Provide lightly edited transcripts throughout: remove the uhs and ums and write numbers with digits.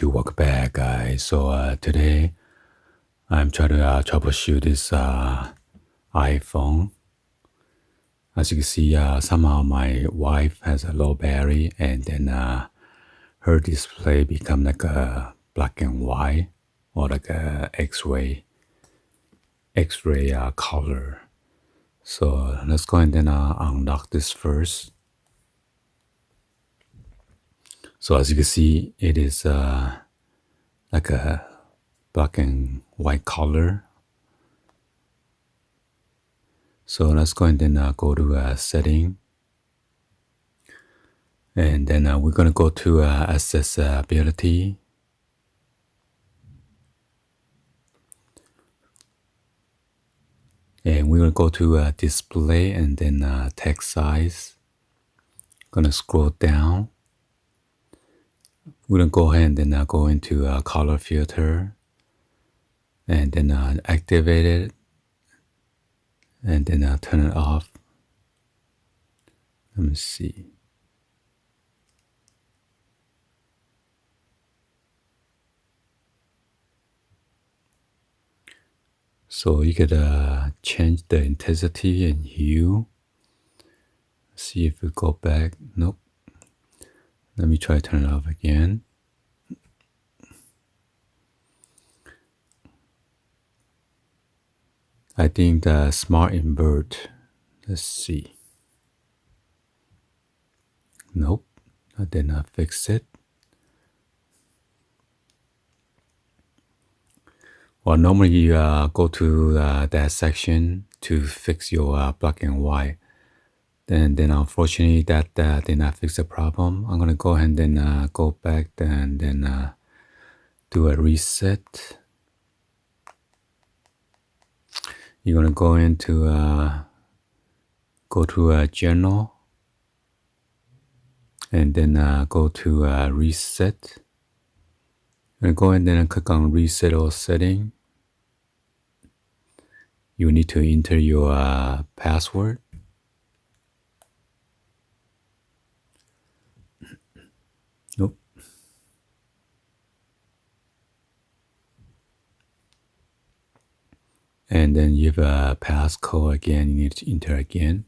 welcome back, guys. So today I'm trying to troubleshoot this iPhone. As you can see, somehow my wife has a low battery, and then her display become like a black and white or like a X-ray color. So let's go and then unlock this first. So as you can see, it is like a black and white color. So let's go and then go to setting. And then we're going to go to accessibility. And we're going to go to display and then text size. Going to scroll down. We're going to go ahead and then go into color filter. And then activate it. And then turn it off. Let me see. So you could change the intensity and hue. See if we go back. Nope. Let me try to turn it off again. I think the smart invert. Let's see. Nope. I did not fix it. Well, normally you go to that section to fix your black and white. Then unfortunately that did not fix the problem. I'm gonna go ahead and then go back and then do a reset. You're gonna go into go to general, and then go to reset. And go ahead and then click on reset all setting. You need to enter your password. Nope. And then you have a passcode again, you need to enter again.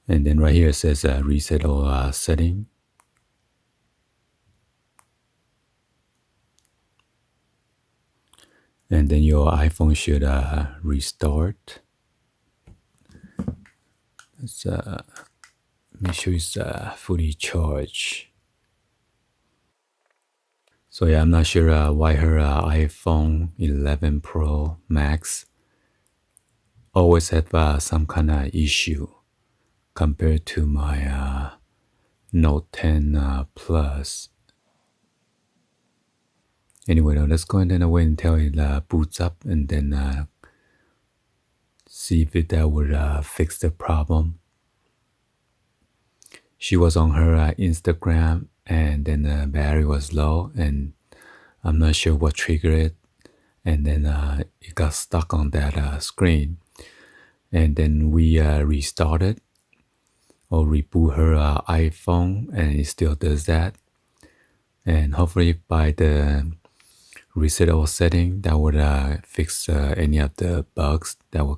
And then right here it says reset all setting. And then your iPhone should restart. Let's make sure it's fully charged. So yeah, I'm not sure why her iPhone 11 Pro Max always have some kind of issue compared to my Note 10 Plus. Anyway, now let's go and then wait until it boots up and then see if that would fix the problem. She was on her Instagram, and then the battery was low, and I'm not sure what triggered it. And then it got stuck on that screen. And then we restarted or reboot her iPhone, and it still does that. And hopefully by the reset all setting, that would fix any of the bugs that were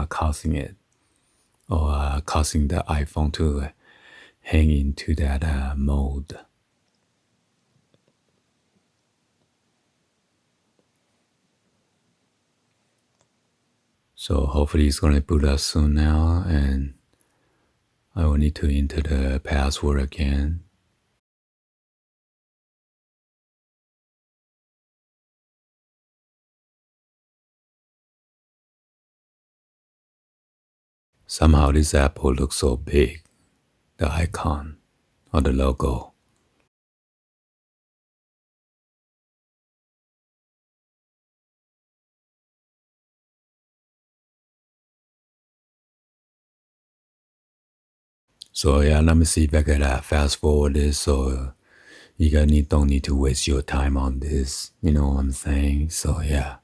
causing it, or causing the iPhone to hang into that mode. So hopefully it's going to boot up soon now, and I will need to enter the password again. Somehow this apple looks so big, the icon or the logo. So yeah, let me see if I can fast forward this, so you guys don't need to waste your time on this. You know what I'm saying? So yeah.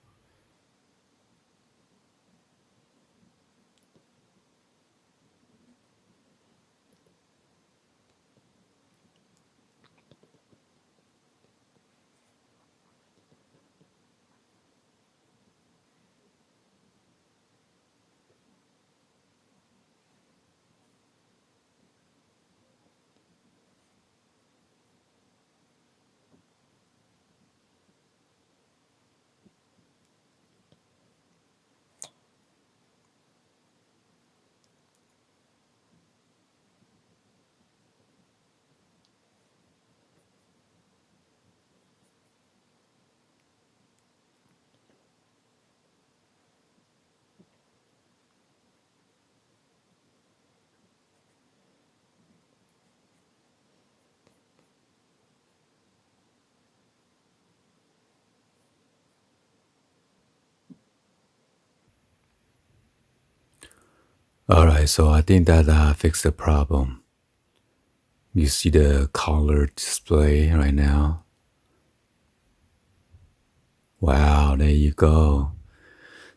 Alright, so I think that fixed the problem. You see the color display right now? Wow, there you go.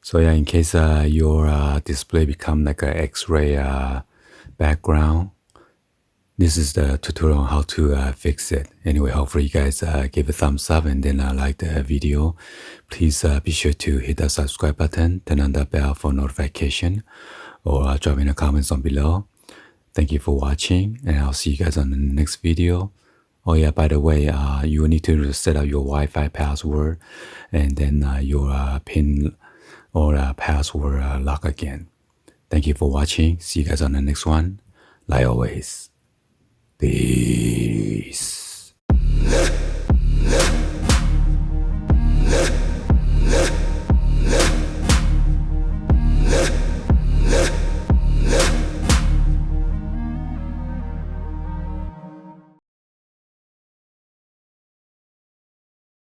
So yeah, in case your display become like a X-ray background, this is the tutorial on how to fix it. Anyway, hopefully you guys give a thumbs up and then like the video. Please be sure to hit the subscribe button, turn on the bell for notification, or drop in the comments on below. Thank you for watching, and I'll see you guys on the next video. Oh yeah, by the way, you will need to set up your Wi-Fi password and then your PIN or password lock again. Thank you for watching. See you guys on the next one. Like always, peace.